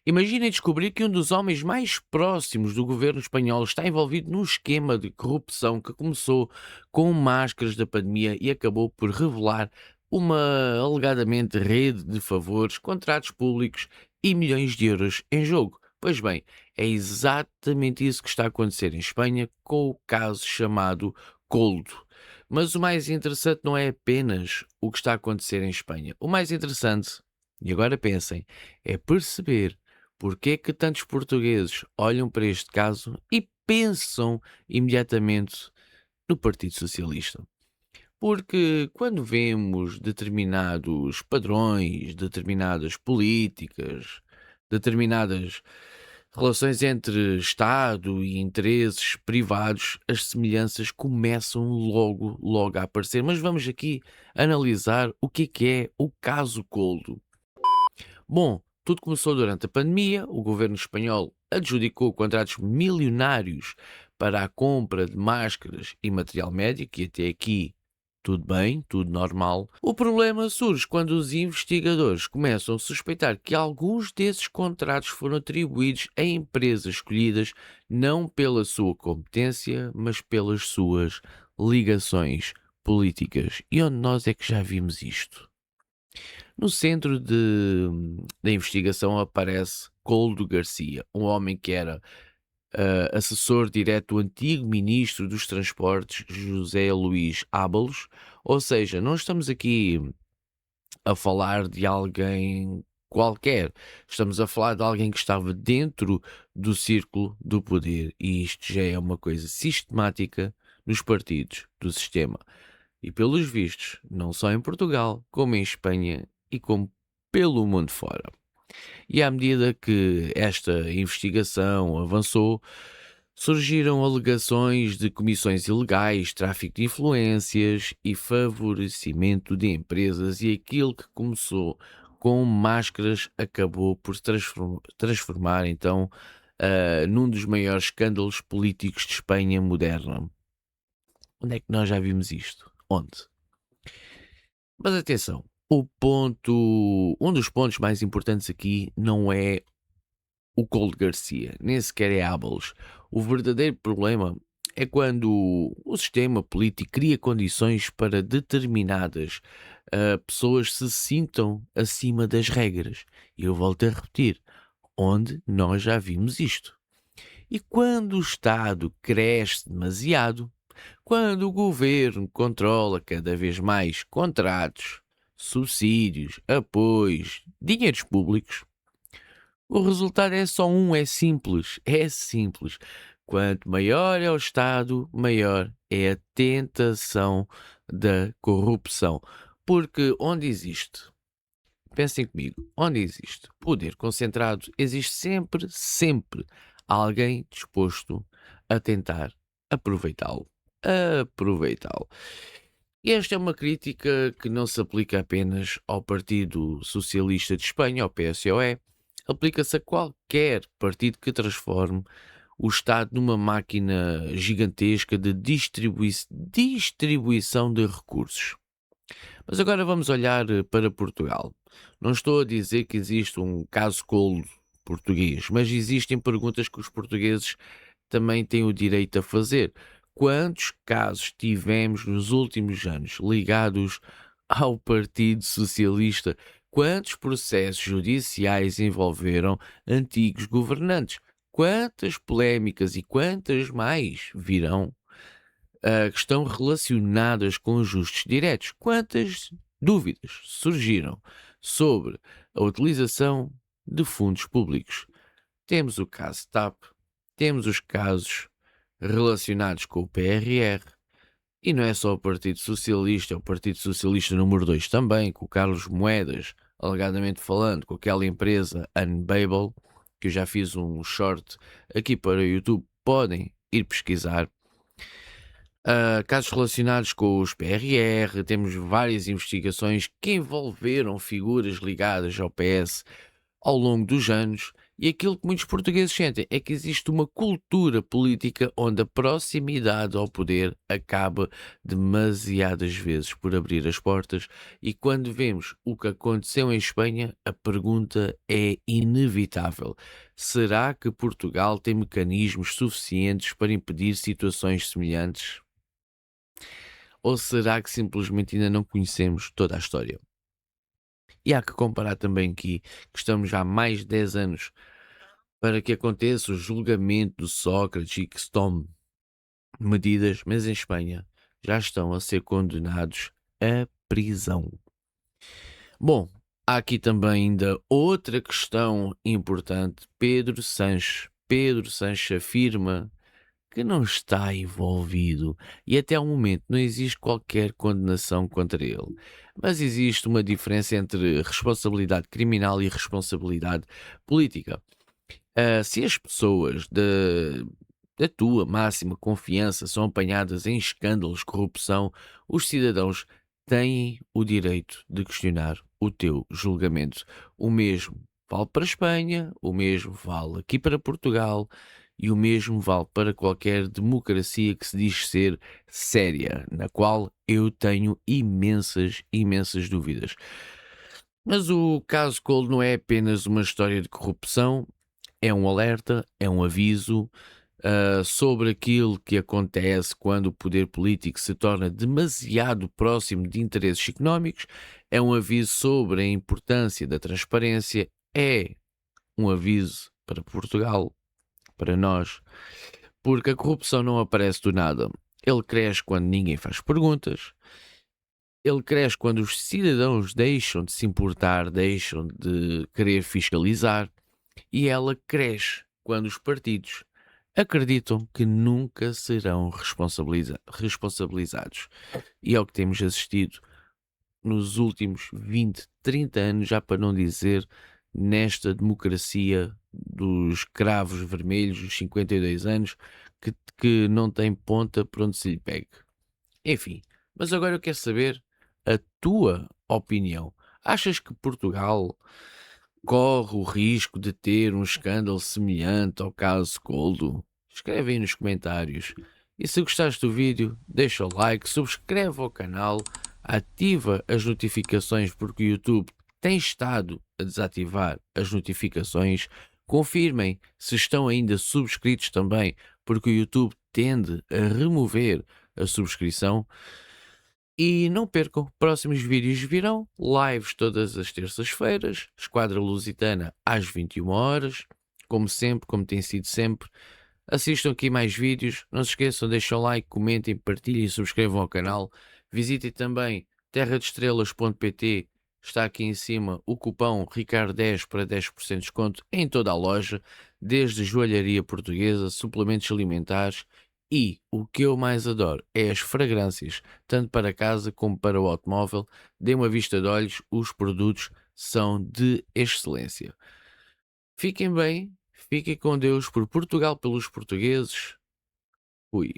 Imaginem descobrir que um dos homens mais próximos do governo espanhol está envolvido num esquema de corrupção que começou com máscaras da pandemia e acabou por revelar uma alegadamente rede de favores, contratos públicos e milhões de euros em jogo. Pois bem, é exatamente isso que está a acontecer em Espanha com o caso chamado Coldo. Mas o mais interessante não é apenas o que está a acontecer em Espanha. O mais interessante, e agora pensem, é perceber porque é que tantos portugueses olham para este caso e pensam imediatamente no Partido Socialista. Porque quando vemos determinados padrões, determinadas políticas, determinadas relações entre Estado e interesses privados, as semelhanças começam logo a aparecer. Mas vamos aqui analisar o que é o caso Coldo. Bom, tudo começou durante a pandemia. O governo espanhol adjudicou contratos milionários para a compra de máscaras e material médico, e até aqui tudo bem, tudo normal. O problema surge quando os investigadores começam a suspeitar que alguns desses contratos foram atribuídos a empresas escolhidas não pela sua competência, mas pelas suas ligações políticas. E onde nós é que já vimos isto? No centro da investigação aparece Coldo Garcia, um homem que era assessor direto do antigo ministro dos Transportes, José Luís Ábalos. Ou seja, não estamos aqui a falar de alguém qualquer, estamos a falar de alguém que estava dentro do círculo do poder, e isto já é uma coisa sistemática nos partidos do sistema. E pelos vistos, não só em Portugal, como em Espanha e como pelo mundo fora. E à medida que esta investigação avançou, surgiram alegações de comissões ilegais, tráfico de influências e favorecimento de empresas, e aquilo que começou com máscaras acabou por se transformar então num dos maiores escândalos políticos de Espanha moderna. Onde é que nós já vimos isto? Onde? Mas atenção, um dos pontos mais importantes aqui não é o Cold Garcia, nem sequer é Ábalos. O verdadeiro problema é quando o sistema político cria condições para determinadas pessoas se sintam acima das regras. E eu volto a repetir, onde nós já vimos isto. E quando o Estado cresce demasiado, quando o governo controla cada vez mais contratos, subsídios, apoios, dinheiros públicos, o resultado é só um, é simples, é simples. Quanto maior é o Estado, maior é a tentação da corrupção. Porque onde existe, pensem comigo, onde existe poder concentrado, existe sempre alguém disposto a tentar aproveitá-lo. Aproveitá-lo. Esta é uma crítica que não se aplica apenas ao Partido Socialista de Espanha, ao PSOE, aplica-se a qualquer partido que transforme o Estado numa máquina gigantesca de distribuição de recursos. Mas agora vamos olhar para Portugal. Não estou a dizer que existe um caso Coldo português, mas existem perguntas que os portugueses também têm o direito a fazer. Quantos casos tivemos nos últimos anos ligados ao Partido Socialista? Quantos processos judiciais envolveram antigos governantes? Quantas polémicas e quantas mais virão que estão relacionadas com ajustes diretos? Quantas dúvidas surgiram sobre a utilização de fundos públicos? Temos o caso TAP, temos os casos relacionados com o PRR, e não é só o Partido Socialista, é o Partido Socialista número 2 também, com o Carlos Moedas, alegadamente falando, com aquela empresa Unbabel, que eu já fiz um short aqui para o YouTube, podem ir pesquisar. Casos relacionados com os PRR, temos várias investigações que envolveram figuras ligadas ao PS ao longo dos anos, E aquilo que muitos portugueses sentem é que existe uma cultura política onde a proximidade ao poder acaba demasiadas vezes por abrir as portas, e quando vemos o que aconteceu em Espanha, a pergunta é inevitável: será que Portugal tem mecanismos suficientes para impedir situações semelhantes? Ou será que simplesmente ainda não conhecemos toda a história? E há que comparar também que estamos já há mais de 10 anos para que aconteça o julgamento do Sócrates e que se tome medidas, mas em Espanha já estão a ser condenados à prisão. Bom, há aqui também ainda outra questão importante. Pedro Sanches. Pedro Sanches afirma que não está envolvido e até ao momento não existe qualquer condenação contra ele. Mas existe uma diferença entre responsabilidade criminal e responsabilidade política. Se as pessoas da tua máxima confiança são apanhadas em escândalos de corrupção, os cidadãos têm o direito de questionar o teu julgamento. O mesmo vale para a Espanha, o mesmo vale aqui para Portugal e o mesmo vale para qualquer democracia que se diz ser séria, na qual eu tenho imensas, imensas dúvidas. Mas o caso Cole não é apenas uma história de corrupção, é um alerta, é um aviso, sobre aquilo que acontece quando o poder político se torna demasiado próximo de interesses económicos, é um aviso sobre a importância da transparência, é um aviso para Portugal, para nós, porque a corrupção não aparece do nada. Ele cresce quando ninguém faz perguntas, ele cresce quando os cidadãos deixam de se importar, deixam de querer fiscalizar, e ela cresce quando os partidos acreditam que nunca serão responsabilizados. E é o que temos assistido nos últimos 20, 30 anos, já para não dizer nesta democracia dos cravos vermelhos, dos 52 anos, que não tem ponta por onde se lhe pegue. Enfim, mas agora eu quero saber a tua opinião. Achas que Portugal corre o risco de ter um escândalo semelhante ao caso Coldo? Escreve aí nos comentários. E se gostaste do vídeo, deixa o like, subscreve ao canal, ativa as notificações porque o YouTube tem estado a desativar as notificações. Confirmem se estão ainda subscritos também, porque o YouTube tende a remover a subscrição. E não percam, próximos vídeos virão, lives todas as terças-feiras, Esquadra Lusitana às 21 horas, como sempre, como tem sido sempre. Assistam aqui mais vídeos, não se esqueçam, deixem o like, comentem, partilhem e subscrevam ao canal. Visitem também terradestrelas.pt, está aqui em cima o cupom RICARDO10 para 10% de desconto em toda a loja, desde joalharia portuguesa, suplementos alimentares e o que eu mais adoro é as fragrâncias, tanto para casa como para o automóvel. Dê uma vista de olhos, os produtos são de excelência. Fiquem bem, fiquem com Deus por Portugal, pelos portugueses. Fui.